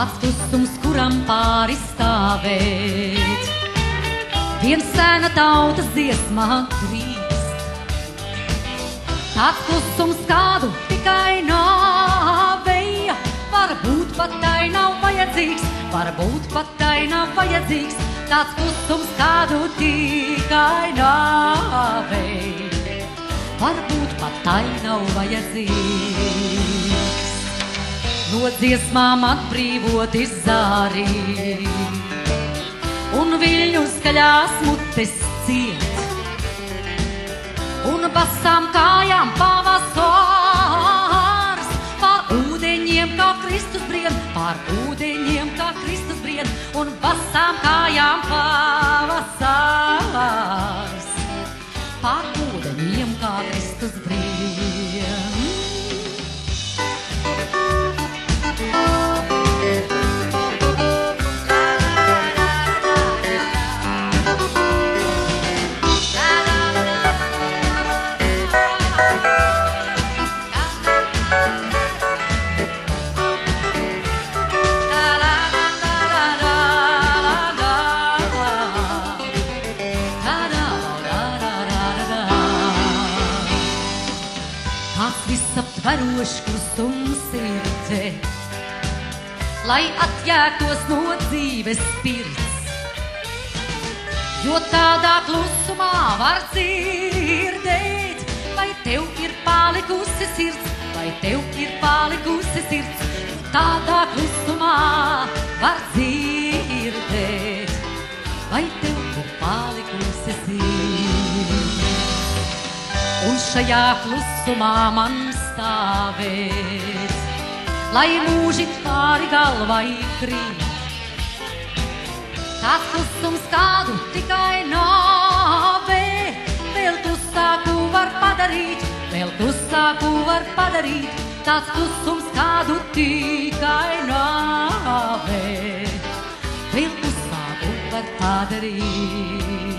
tāds klusums, kuram pāri stāvēt. Viens sēna tautas dziesmā drīkst, tāds klusums, kādu tikai nāveja. Varbūt pat tai nav vajadzīgs, varbūt pat tai nav vajadzīgs, tāds klusums, kādu tikai nāveja. Varbūt pat tai nav vajadzīgs. No dziesmām atbrīvoti zāri un viļņu skaļās mutes ciet, un basām kājām pavasars, pār ūdeņiem kā Kristus brien, pār ūdeņiem kā Kristus brien, un basām kājām pavasars, pār ūdeņiem kā Kristus brien. Visaptverošs klusums sirdē, lai atjēgtos no dzīves spirts, jo tādā klusumā var dzirdēt, vai tev ir palikusi sirds, vai tev ir palikusi sirds, jo tādā klusumā var dzirdēt, vai tev ir palikusi sirds. Un šajā klusumā man stāvēt, lai mūži pāri galvai krīt. Tāds klusums, kādu tikai nāve vēl klusāku var padarīt, vēl klusāku var padarīt. Tāds klusums, kādu tikai nāve vēl klusāku var padarīt.